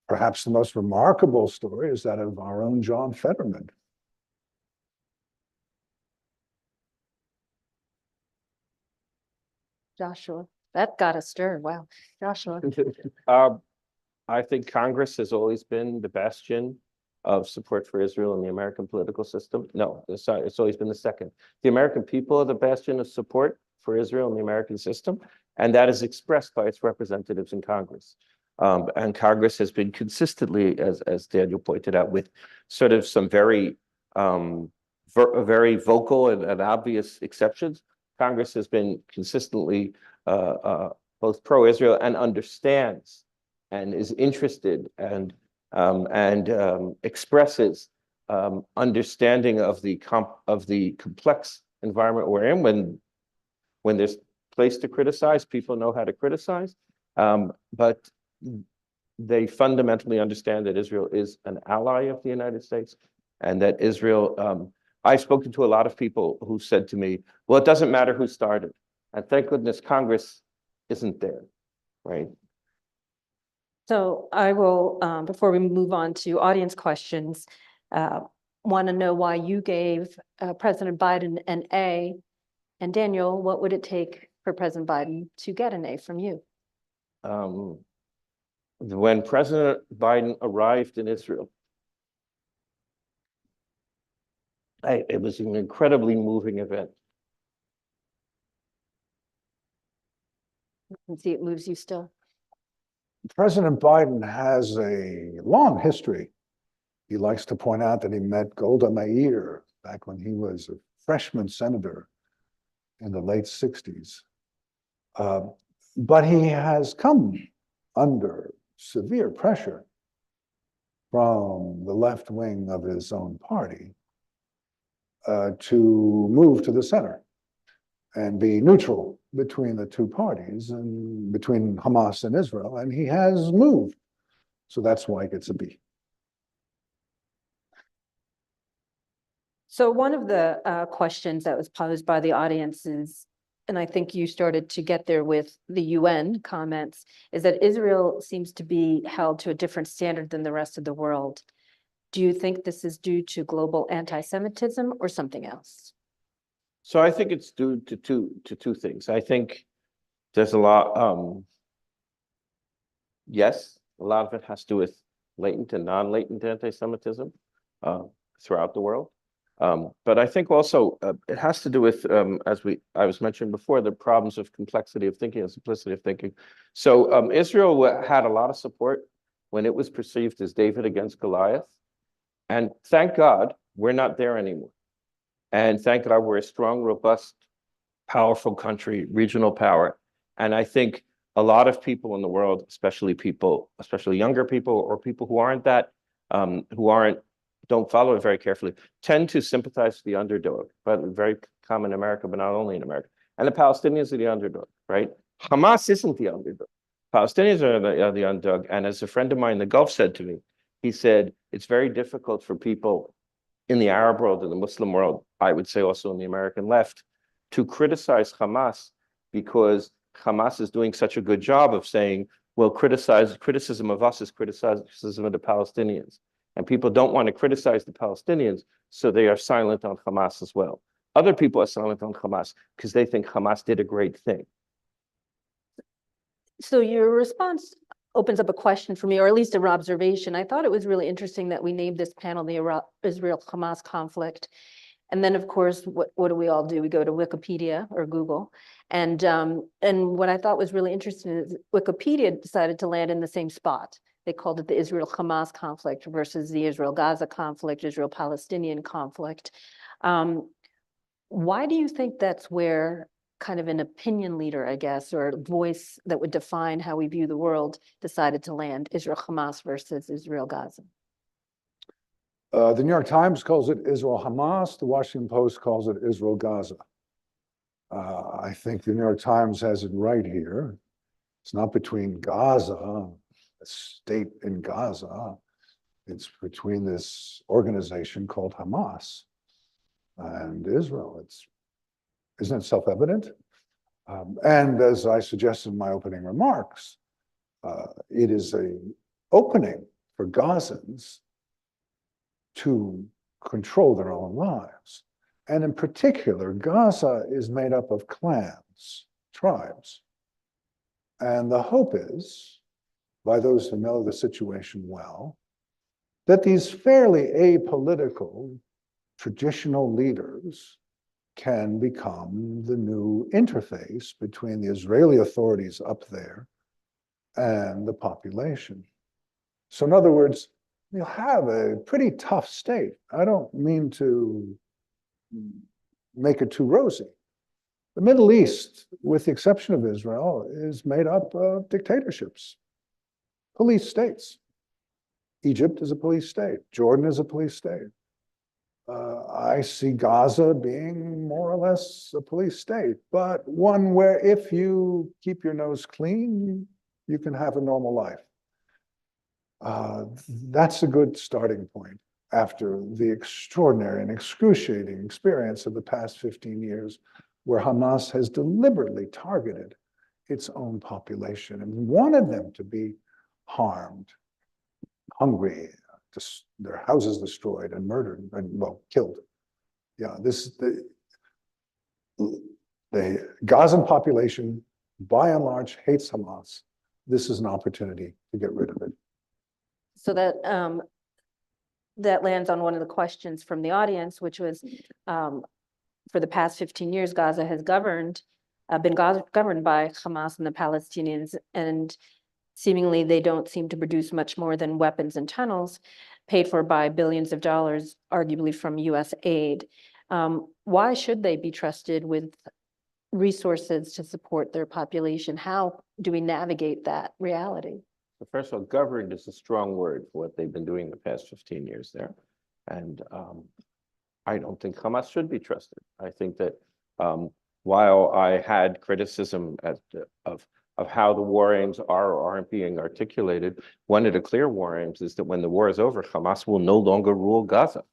perhaps the most remarkable story is that of our own John Fetterman. Joshua, that got a stir. Wow. Joshua. I think Congress has always been the bastion of support for Israel in the American political system. No, it's always been the second. The American people are the bastion of support for Israel in the American system, and that is expressed by its representatives in Congress. And Congress has been consistently, as Daniel pointed out, with sort of some very vocal and obvious exceptions. Congress has been consistently both pro-Israel and understands and is interested and expresses understanding of the complex environment we're in. When there's place to criticize, people know how to criticize, but they fundamentally understand that Israel is an ally of the United States, and that Israel. I've spoken to a lot of people who said to me, "Well, it doesn't matter who started," and thank goodness Congress isn't there, right? So I will, before we move on to audience questions, want to know why you gave President Biden an A. And Daniel, what would it take for President Biden to get an A from you? When President Biden arrived in Israel, it was an incredibly moving event. You can see it moves you still. President Biden has a long history. He likes to point out that he met Golda Meir back when he was a freshman senator in the late 60s. But he has come under severe pressure from the left wing of his own party to move to the center and be neutral between the two parties and between Hamas and Israel. And he has moved. So that's why it gets a B. So one of the questions that was posed by the audience is, and I think you started to get there with the UN comments, is that Israel seems to be held to a different standard than the rest of the world. Do you think this is due to global anti-Semitism or something else? So I think it's due to two things. I think there's a lot, yes, a lot of it has to do with latent and non-latent anti-Semitism throughout the world. But I think also it has to do with, as I was mentioning before, the problems of complexity of thinking and simplicity of thinking. So Israel had a lot of support when it was perceived as David against Goliath. And thank God we're not there anymore. And thank God we're a strong, robust, powerful country, regional power. And I think a lot of people in the world, especially younger people or people who aren't don't follow it very carefully, tend to sympathize with the underdog, but very common in America, but not only in America. And the Palestinians are the underdog, right? Hamas isn't the underdog. Palestinians are the underdog. And as a friend of mine in the Gulf said to me, he said, it's very difficult for people in the Arab world and the Muslim world, I would say also in the American left, to criticize Hamas because Hamas is doing such a good job of saying, well, criticism of us is criticism of the Palestinians. And people don't want to criticize the Palestinians, so they are silent on Hamas as well. Other people are silent on Hamas because they think Hamas did a great thing. So your response opens up a question for me, or at least an observation. I thought it was really interesting that we named this panel the Israel-Hamas conflict. And then, of course, what do we all do? We go to Wikipedia or Google. And what I thought was really interesting is Wikipedia decided to land in the same spot. They called it the Israel-Hamas conflict versus the Israel-Gaza conflict, Israel-Palestinian conflict. Why do you think that's where kind of an opinion leader, I guess, or a voice that would define how we view the world decided to land Israel-Hamas versus Israel-Gaza? The New York Times calls it Israel-Hamas. The Washington Post calls it Israel-Gaza. I think the New York Times has it right here. It's not between Gaza, a state in Gaza. It's between this organization called Hamas and Israel. Isn't it self-evident? And as I suggested in my opening remarks, it is an opening for Gazans to control their own lives. And in particular, Gaza is made up of clans, tribes. And the hope is, by those who know the situation well, that these fairly apolitical traditional leaders can become the new interface between the Israeli authorities up there and the population. So in other words, you'll have a pretty tough state. I don't mean to make it too rosy. The Middle East, with the exception of Israel, is made up of dictatorships, police states. Egypt is a police state. Jordan is a police state. I see Gaza being more or less a police state, but one where if you keep your nose clean, you can have a normal life. That's a good starting point after the extraordinary and excruciating experience of the past 15 years, where Hamas has deliberately targeted its own population and wanted them to be harmed, hungry, their houses destroyed and murdered and, well, killed. Yeah, the Gazan population, by and large, hates Hamas. This is an opportunity to get rid of it. So that that lands on one of the questions from the audience, which was, for the past 15 years, Gaza has been governed by Hamas and the Palestinians, and seemingly they don't seem to produce much more than weapons and tunnels paid for by billions of dollars, arguably from US aid. Why should they be trusted with resources to support their population? How do we navigate that reality? So first of all, governed is a strong word for what they've been doing the past 15 years there. And I don't think Hamas should be trusted. I think that while I had criticism of how the war aims are or aren't being articulated, one of the clear war aims is that when the war is over, Hamas will no longer rule Gaza.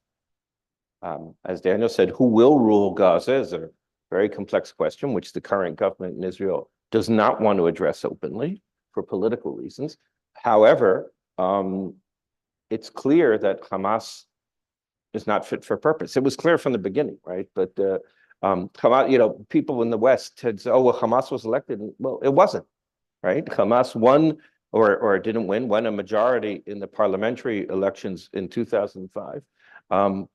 As Daniel said, who will rule Gaza is a very complex question, which the current government in Israel does not want to address openly for political reasons. However, it's clear that Hamas is not fit for purpose. It was clear from the beginning, right? But Hamas, people in the West had said, "Oh, well, Hamas was elected." Well, it wasn't, right? Hamas won or didn't won a majority in the parliamentary elections in 2005,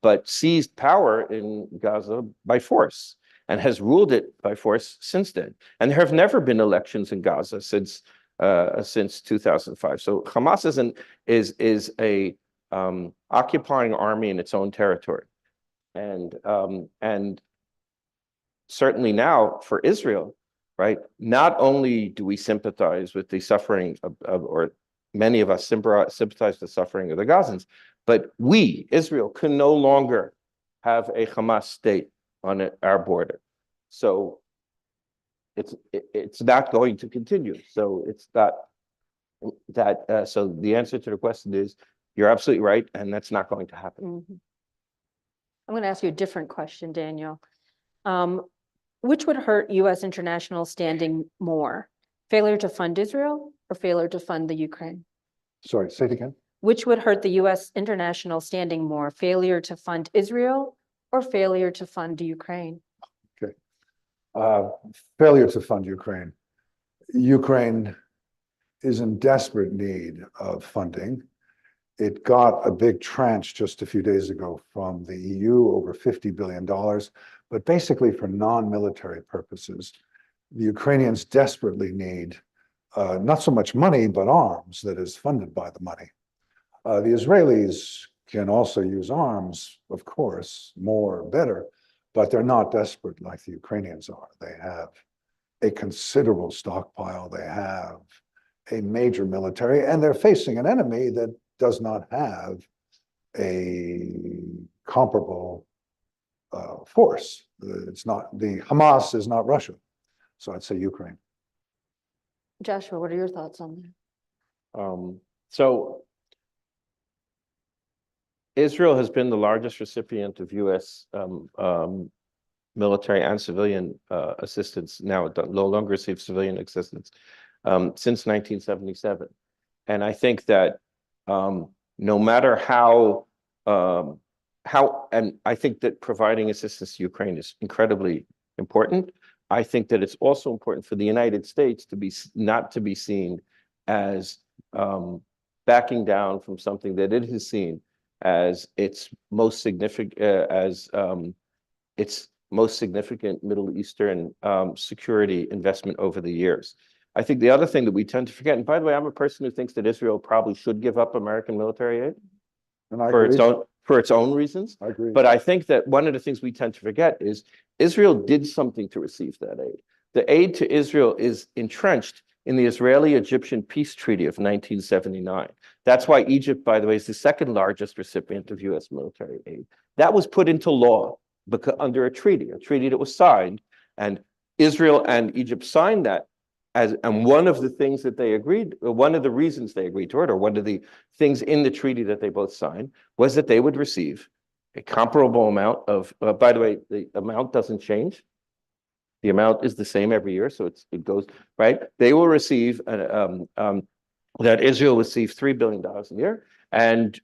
but seized power in Gaza by force and has ruled it by force since then. And there have never been elections in Gaza since 2005. So Hamas is a occupying army in its own territory, and certainly now for Israel, right? Not only do we sympathize with the suffering or many of us sympathize with the suffering of the Gazans, but we, Israel, can no longer have a Hamas state on our border. So it's not going to continue. So it's not that. So the answer to the question is, you're absolutely right, and that's not going to happen. Mhm. I'm going to ask you a different question, Daniel. Which would hurt U.S. international standing more? Failure to fund Israel or failure to fund the Ukraine? Sorry, say it again. Which would hurt the U.S. international standing more? Failure to fund Israel or failure to fund Ukraine? Okay. Failure to fund Ukraine. Ukraine is in desperate need of funding. It got a big tranche just a few days ago from the EU, over $50 billion, but basically for non-military purposes. The Ukrainians desperately need not so much money, but arms that is funded by the money. The Israelis can also use arms, of course, more, better, but they're not desperate like the Ukrainians are. They have a considerable stockpile. They have a major military, and they're facing an enemy that does not have a comparable force. It's not, the Hamas is not Russia. So I'd say Ukraine. Joshua, what are your thoughts on that? So Israel has been the largest recipient of U.S. Military and civilian assistance. Now it no longer receives civilian assistance since 1977. And I think that no matter how, and I think that providing assistance to Ukraine is incredibly important. I think that it's also important for the United States to be not to be seen as backing down from something that it has seen as its most significant Middle Eastern security investment over the years. I think the other thing that we tend to forget, and by the way, I'm a person who thinks that Israel probably should give up American military aid for its own reasons. I agree. But I think that one of the things we tend to forget is Israel did something to receive that aid. The aid to Israel is entrenched in the Israeli-Egyptian Peace Treaty of 1979. That's why Egypt, by the way, is the second largest recipient of U.S. military aid. That was put into law under a treaty that was signed, and Israel and Egypt signed that. And one of the things that they agreed, one of the reasons they agreed to it, or one of the things in the treaty that they both signed, was that they would receive a comparable amount of, by the way, the amount doesn't change. The amount is the same every year, so it goes, right? They will receive, that Israel will receive $3 billion a year, and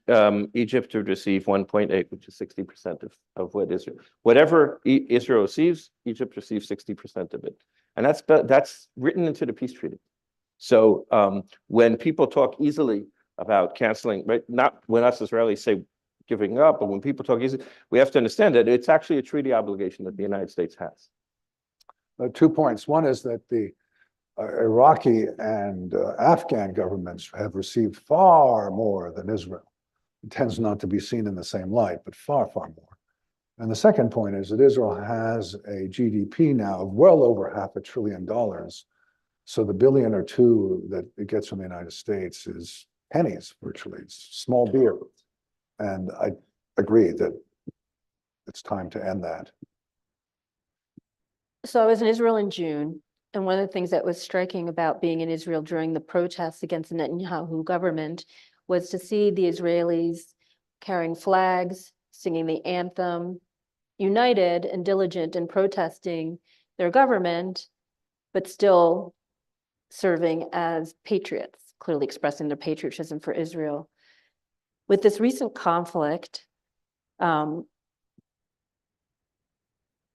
Egypt would receive 1.8, which is 60% of what Israel, whatever Israel receives, Egypt receives 60% of it. And that's written into the peace treaty. So when people talk easily about canceling, right? Not when us Israelis say giving up, but when people talk easily, we have to understand that it's actually a treaty obligation that the United States has. 2 points. One is that the Iraqi and Afghan governments have received far more than Israel. It tends not to be seen in the same light, but far, far more. And the second point is that Israel has a GDP now of well over $500 billion. So the billion or two that it gets from the United States is pennies virtually. It's small beer. And I agree that it's time to end that. So I was in Israel in June, and one of the things that was striking about being in Israel during the protests against the Netanyahu government was to see the Israelis carrying flags, singing the anthem, united and diligent in protesting their government, but still serving as patriots, clearly expressing their patriotism for Israel. With this recent conflict, how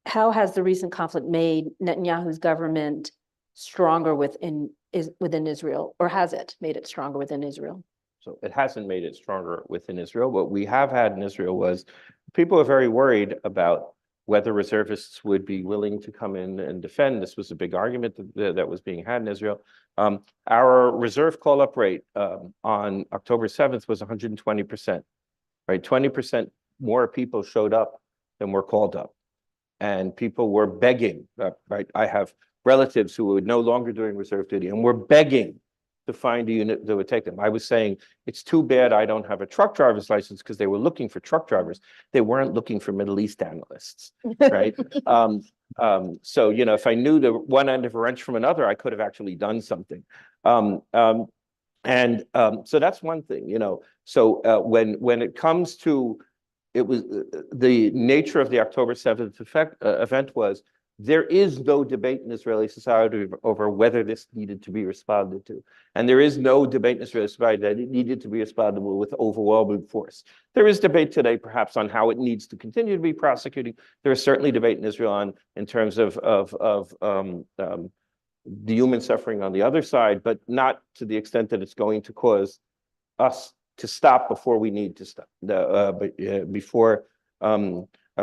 has the recent conflict made Netanyahu's government stronger within Israel, or has it made it stronger within Israel? So it hasn't made it stronger within Israel. What we have had in Israel was people are very worried about whether reservists would be willing to come in and defend. This was a big argument that was being had in Israel. Our reserve call-up rate on October 7th was 120%, right? 20% more people showed up than were called up. And people were begging, right? I have relatives who were no longer doing reserve duty and were begging to find a unit that would take them. I was saying, it's too bad I don't have a truck driver's license, because they were looking for truck drivers. They weren't looking for Middle East analysts, right? So, you know, if I knew the one end of a wrench from another, I could have actually done something. So that's one thing, you know. So when it comes to, it was the nature of the October 7th event was, there is no debate in Israeli society over whether this needed to be responded to. And there is no debate in Israeli society that it needed to be responded with overwhelming force. There is debate today, perhaps, on how it needs to continue to be prosecuting. There is certainly debate in Israel in terms of the human suffering on the other side, but not to the extent that it's going to cause us to stop before we need to stop,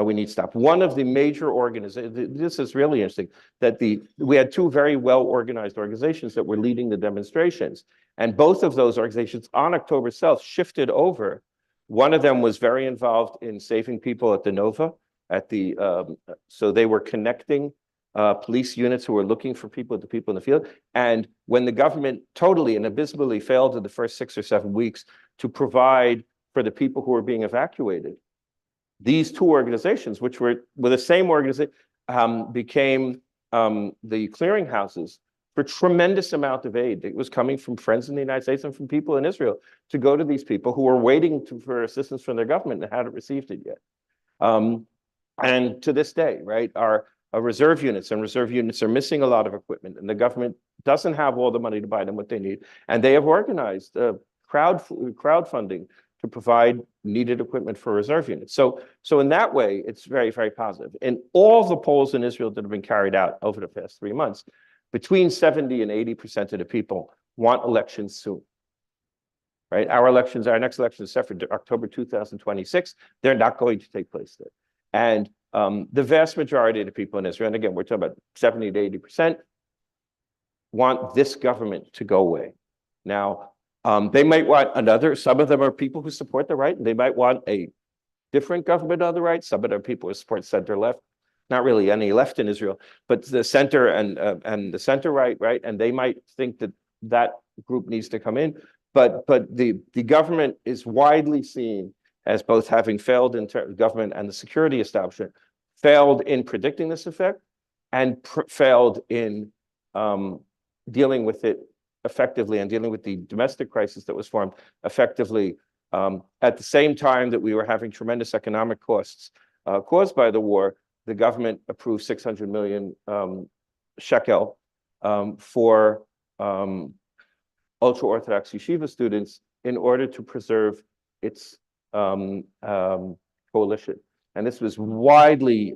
we need to stop. One of the major organizations, this is really interesting, that we had two very well-organized organizations that were leading the demonstrations. And both of those organizations on October 7th shifted over. One of them was very involved in saving people at the Nova, so they were connecting police units who were looking for people, the people in the field. And when the government totally and abysmally failed in the first 6 or 7 weeks to provide for the people who were being evacuated, these two organizations, which were the same organization, became the clearinghouses for tremendous amount of aid. It was coming from friends in the United States and from people in Israel to go to these people who were waiting for assistance from their government and hadn't received it yet. And to this day, right, our reserve units are missing a lot of equipment, and the government doesn't have all the money to buy them what they need. And they have organized crowdfunding to provide needed equipment for reserve units. So in that way, it's very, very positive. In all the polls in Israel that have been carried out over the past 3 months, between 70 and 80% of the people want elections soon, right? Our next election is set for October 2026. They're not going to take place there. And the vast majority of the people in Israel, and again, we're talking about 70 to 80%, want this government to go away. Now, they might want another. Some of them are people who support the right, and they might want a different government on the right. Some of them are people who support center left. Not really any left in Israel, but the center and the center right, right? And they might think that that group needs to come in. But the government is widely seen as both having failed in government and the security establishment, failed in predicting this effect, and failed in dealing with it effectively and dealing with the domestic crisis that was formed effectively at the same time that we were having tremendous economic costs caused by the war. The government approved 600 million shekel for ultra-Orthodox yeshiva students in order to preserve its coalition. And this was widely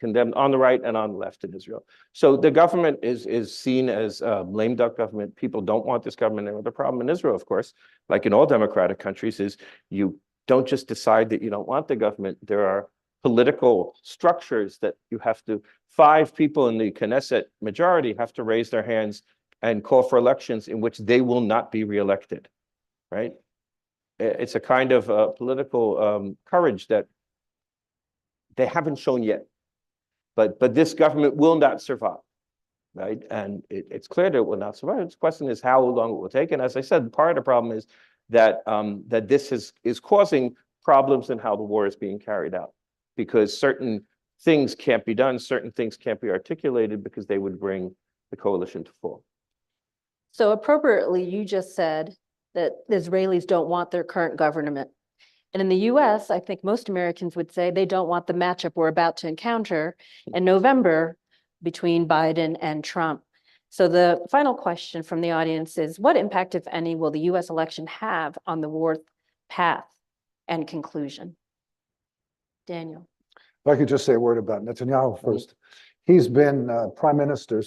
condemned on the right and on the left in Israel. So the government is seen as a lame duck government. People don't want this government. And the problem in Israel, of course, like in all democratic countries, is you don't just decide that you don't want the government. There are political structures that you have to, 5 people in the Knesset majority have to raise their hands and call for elections in which they will not be reelected, right? It's a kind of political courage that they haven't shown yet, but this government will not survive. right? And it's clear that it will not survive. The question is how long it will take. And as I said, part of the problem is that that this is causing problems in how the war is being carried out, because certain things can't be done, certain things can't be articulated because they would bring the coalition to fall. So appropriately, you just said that the Israelis don't want their current government. And in the US, I think most Americans would say they don't want the matchup we're about to encounter in November between Biden and Trump. So the final question from the audience is, what impact, if any, will the US election have on the war path and conclusion? Daniel. If I could just say a word about Netanyahu first. He's been prime minister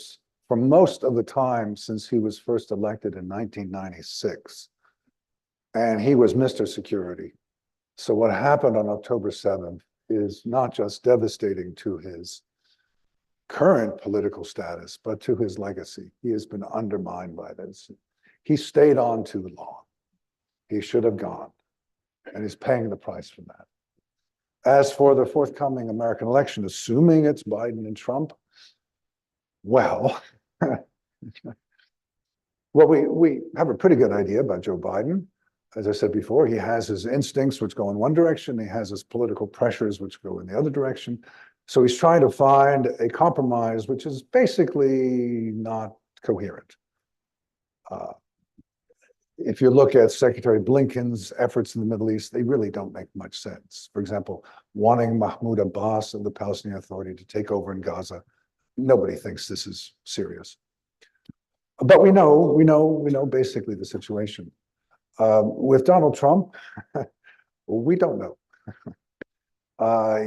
for most of the time since he was first elected in 1996. And he was Mr. Security. So what happened on October 7th is not just devastating to his current political status, but to his legacy. He has been undermined by this. He stayed on too long. He should have gone, and he's paying the price for that. As for the forthcoming American election, assuming it's Biden and Trump, well, well, we have a pretty good idea about Joe Biden. As I said before, he has his instincts, which go in one direction. He has his political pressures, which go in the other direction. So he's trying to find a compromise, which is basically not coherent. If you look at Secretary Blinken's efforts in the Middle East, they really don't make much sense. For example, wanting Mahmoud Abbas and the Palestinian Authority to take over in Gaza. Nobody thinks this is serious. But we know basically the situation. With Donald Trump, we don't know.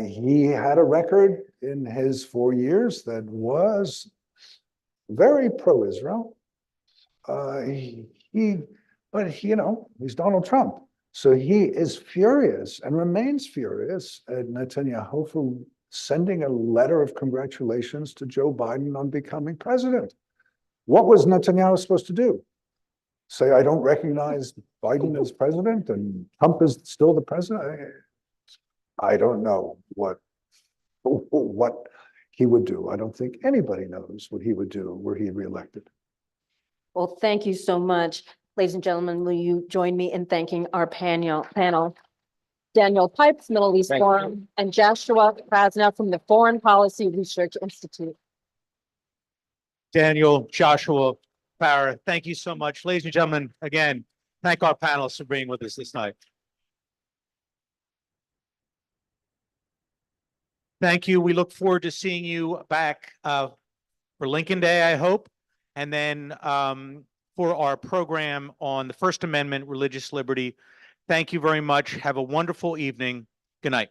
He had a record in his 4 years that was very pro-Israel. But he's Donald Trump. So he is furious and remains furious at Netanyahu for sending a letter of congratulations to Joe Biden on becoming president. What was Netanyahu supposed to do? Say, I don't recognize Biden as president and Trump is still the president? I don't know what he would do. I don't think anybody knows what he would do were he reelected. Well, thank you so much. Ladies and gentlemen, will you join me in thanking our panel? Daniel Pipes, Middle East Forum, and Joshua Krasna from the Foreign Policy Research Institute. Daniel, Joshua, Farah, thank you so much. Ladies and gentlemen, again, thank our panelists for being with us this night. Thank you. We look forward to seeing you back for Lincoln Day, I hope. And then for our program on the First Amendment, religious liberty. Thank you very much. Have a wonderful evening. Good night.